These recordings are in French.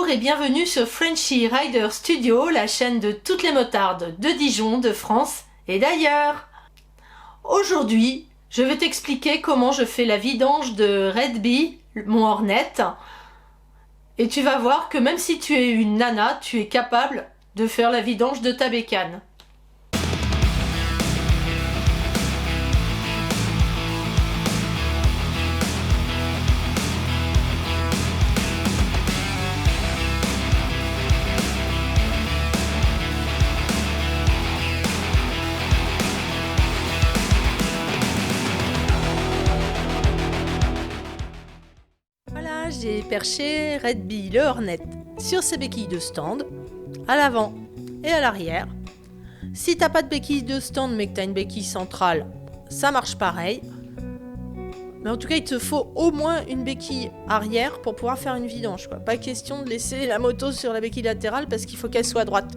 Bonjour et bienvenue sur Frenchy Rider Studio, la chaîne de toutes les motardes de Dijon, de France et d'ailleurs. Aujourd'hui, je vais t'expliquer comment je fais la vidange de Red Bee, mon Hornet. Et tu vas voir que même si tu es une nana, tu es capable de faire la vidange de ta bécane. Voilà, j'ai perché Red Bee le Hornet sur ses béquilles de stand, à l'avant et à l'arrière. Si t'as pas de béquille de stand mais que t'as une béquille centrale, ça marche pareil. Mais en tout cas, il te faut au moins une béquille arrière pour pouvoir faire une vidange, quoi. Pas question de laisser la moto sur la béquille latérale parce qu'il faut qu'elle soit droite.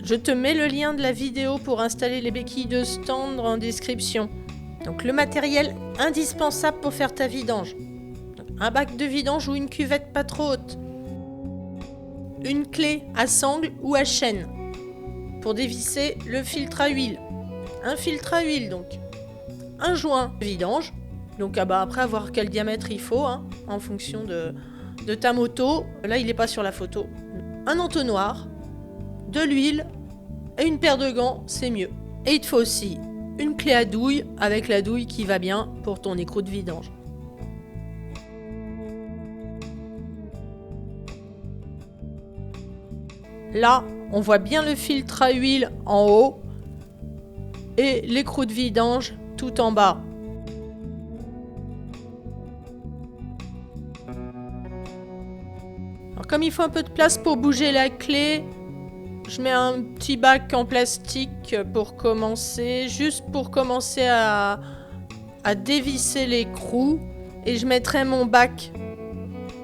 Je te mets le lien de la vidéo pour installer les béquilles de stand en description. Donc le matériel indispensable pour faire ta vidange. Un bac de vidange ou une cuvette pas trop haute. Une clé à sangle ou à chaîne pour dévisser le filtre à huile. Un filtre à huile donc. Un joint de vidange. Donc après à voir quel diamètre il faut en fonction de ta moto. Là il n'est pas sur la photo. Un entonnoir, de l'huile et une paire de gants, c'est mieux. Et il te faut aussi une clé à douille avec la douille qui va bien pour ton écrou de vidange. Là, on voit bien le filtre à huile en haut et l'écrou de vidange tout en bas. Alors, comme il faut un peu de place pour bouger la clé, je mets un petit bac en plastique pour commencer, juste pour commencer à dévisser l'écrou. Et je mettrai mon bac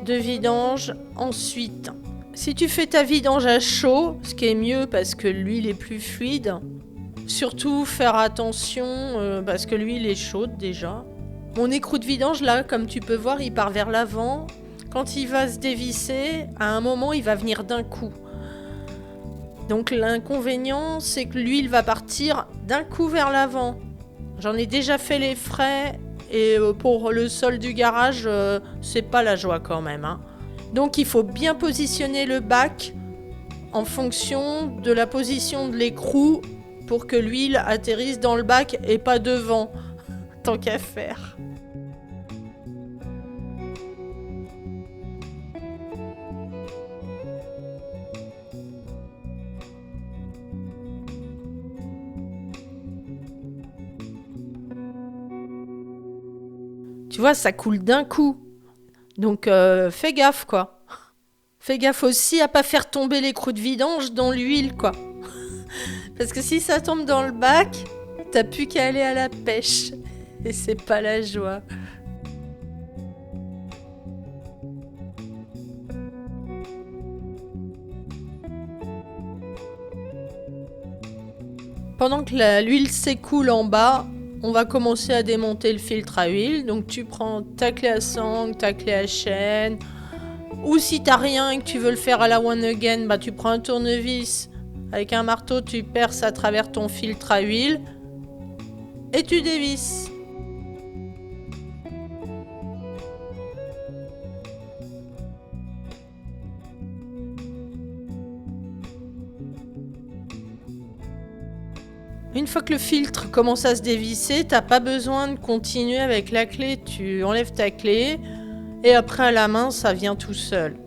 de vidange ensuite. Si tu fais ta vidange à chaud, ce qui est mieux parce que l'huile est plus fluide, surtout faire attention parce que l'huile est chaude déjà. Mon écrou de vidange là, comme tu peux voir, il part vers l'avant. Quand il va se dévisser, à un moment il va venir d'un coup. Donc l'inconvénient c'est que l'huile va partir d'un coup vers l'avant. J'en ai déjà fait les frais et pour le sol du garage, c'est pas la joie quand même. Donc il faut bien positionner le bac en fonction de la position de l'écrou pour que l'huile atterrisse dans le bac et pas devant, tant qu'à faire. Tu vois, ça coule d'un coup. Donc fais gaffe quoi. Fais gaffe aussi à pas faire tomber l'écrou de vidange dans l'huile quoi. Parce que si ça tombe dans le bac, t'as plus qu'à aller à la pêche. Et c'est pas la joie. Pendant que l'huile s'écoule en bas, on va commencer à démonter le filtre à huile. Donc tu prends ta clé à sangle, ta clé à chaîne. Ou si t'as rien et que tu veux le faire à la one again, tu prends un tournevis. Avec un marteau, tu perces à travers ton filtre à huile. Et tu dévisses. Une fois que le filtre commence à se dévisser, t'as pas besoin de continuer avec la clé. Tu enlèves ta clé et après à la main, ça vient tout seul.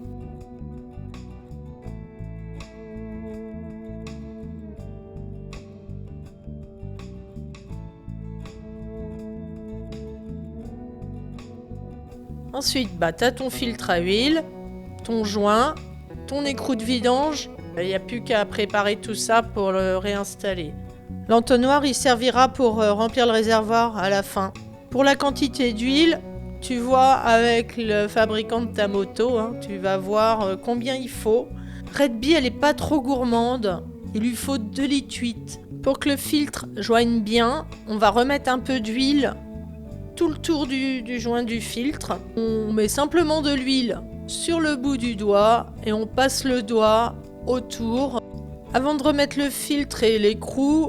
Ensuite, t'as ton filtre à huile, ton joint, ton écrou de vidange. Il n'y a plus qu'à préparer tout ça pour le réinstaller. L'entonnoir, il servira pour remplir le réservoir à la fin. Pour la quantité d'huile, tu vois avec le fabricant de ta moto, tu vas voir combien il faut. Red Bee, elle n'est pas trop gourmande. Il lui faut 2,8 litres. Pour que le filtre joigne bien, on va remettre un peu d'huile tout le tour du joint du filtre. On met simplement de l'huile sur le bout du doigt et on passe le doigt autour. Avant de remettre le filtre et l'écrou,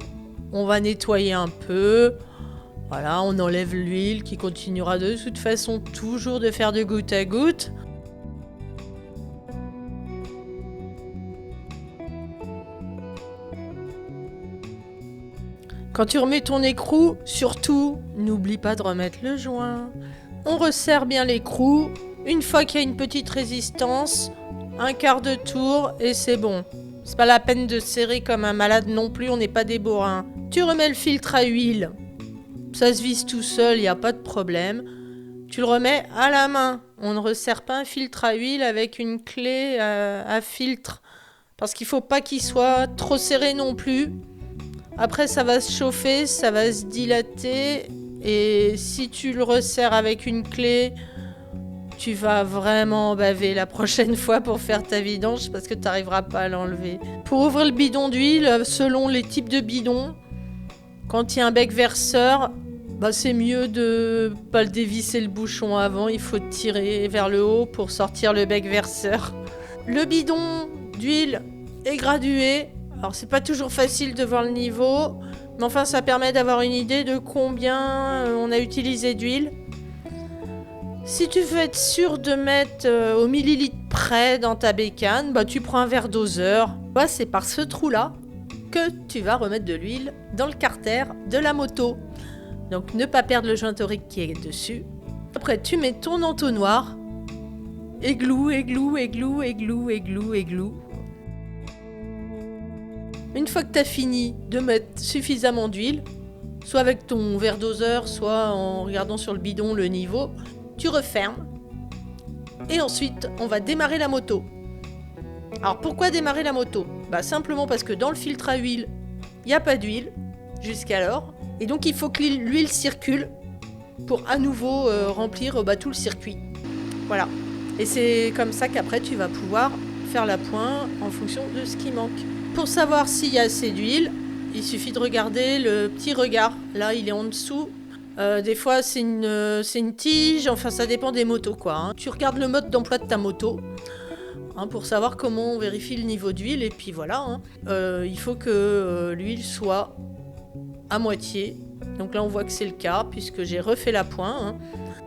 on va nettoyer un peu. Voilà, on enlève l'huile qui continuera de toute façon toujours de faire de goutte à goutte. Quand tu remets ton écrou, surtout, n'oublie pas de remettre le joint. On resserre bien l'écrou. Une fois qu'il y a une petite résistance, un quart de tour et c'est bon. C'est pas la peine de serrer comme un malade non plus, on n'est pas des bourrins. Tu remets le filtre à huile. Ça se visse tout seul, il n'y a pas de problème. Tu le remets à la main. On ne resserre pas un filtre à huile avec une clé à filtre. Parce qu'il ne faut pas qu'il soit trop serré non plus. Après, ça va se chauffer, ça va se dilater. Et si tu le resserres avec une clé, tu vas vraiment baver la prochaine fois pour faire ta vidange parce que tu n'arriveras pas à l'enlever. Pour ouvrir le bidon d'huile, selon les types de bidons, quand il y a un bec verseur, c'est mieux de pas le dévisser le bouchon avant. Il faut tirer vers le haut pour sortir le bec verseur. Le bidon d'huile est gradué. Alors c'est pas toujours facile de voir le niveau, mais enfin ça permet d'avoir une idée de combien on a utilisé d'huile. Si tu veux être sûr de mettre au millilitre près dans ta bécane, tu prends un verre doseur. C'est par ce trou-là que tu vas remettre de l'huile dans le carter de la moto. Donc ne pas perdre le joint torique qui est dessus. Après tu mets ton entonnoir. Églou, églou, églou, églou, églou, églou. Une fois que tu as fini de mettre suffisamment d'huile, soit avec ton verre doseur, soit en regardant sur le bidon le niveau, tu refermes. Et ensuite, on va démarrer la moto. Alors pourquoi démarrer la moto ? Simplement parce que dans le filtre à huile, il n'y a pas d'huile jusqu'alors. Et donc il faut que l'huile circule pour à nouveau remplir tout le circuit. Voilà. Et c'est comme ça qu'après tu vas pouvoir faire la pointe en fonction de ce qui manque. Pour savoir s'il y a assez d'huile, il suffit de regarder le petit regard. Là, il est en dessous. Des fois, c'est une tige. Enfin, ça dépend des motos, quoi. Tu regardes le mode d'emploi de ta moto pour savoir comment on vérifie le niveau d'huile. Et puis voilà. Il faut que l'huile soit à moitié. Donc là, on voit que c'est le cas puisque j'ai refait la pointe.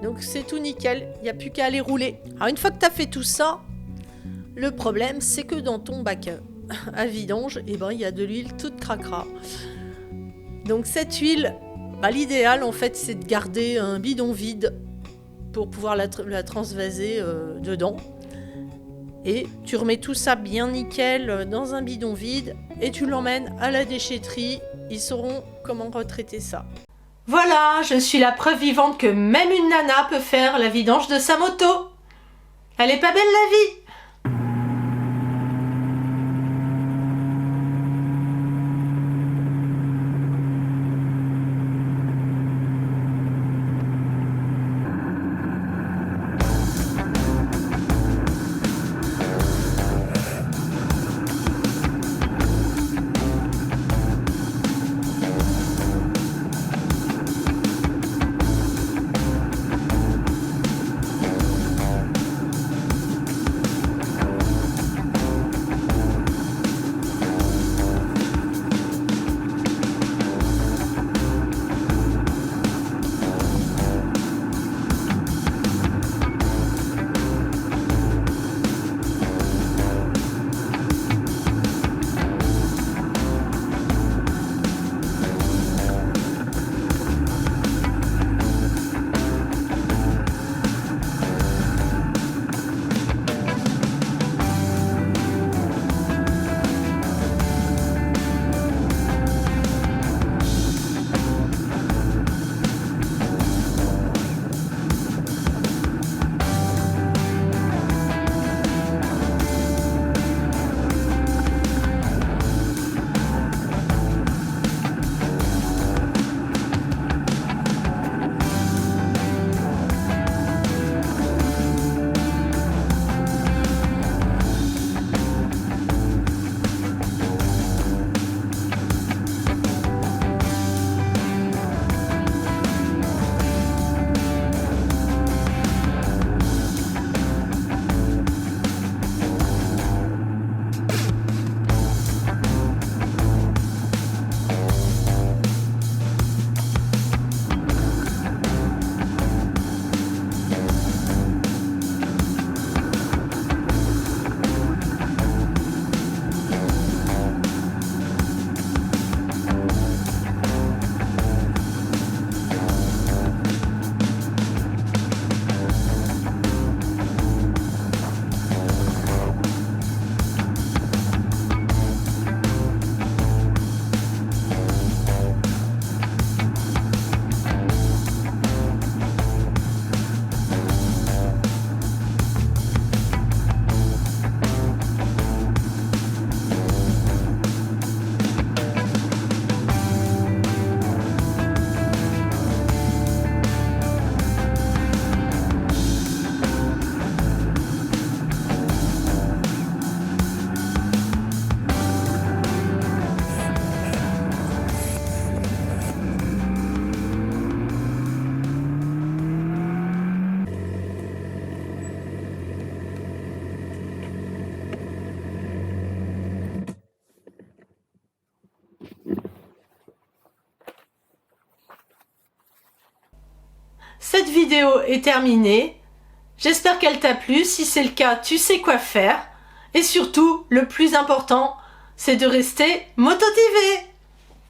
Donc c'est tout nickel. Il n'y a plus qu'à aller rouler. Alors une fois que tu as fait tout ça, le problème, c'est que dans ton bac à vidange, il y a de l'huile toute cracra. Donc cette huile, l'idéal en fait c'est de garder un bidon vide pour pouvoir la transvaser dedans. Et tu remets tout ça bien nickel dans un bidon vide et tu l'emmènes à la déchetterie. Ils sauront comment retraiter ça. Voilà, je suis la preuve vivante que même une nana peut faire la vidange de sa moto. Elle est pas belle la vie ? cette vidéo est terminée. J'espère qu'elle t'a plu. Si c'est le cas, tu sais quoi faire. Et surtout, le plus important, c'est de rester motivé.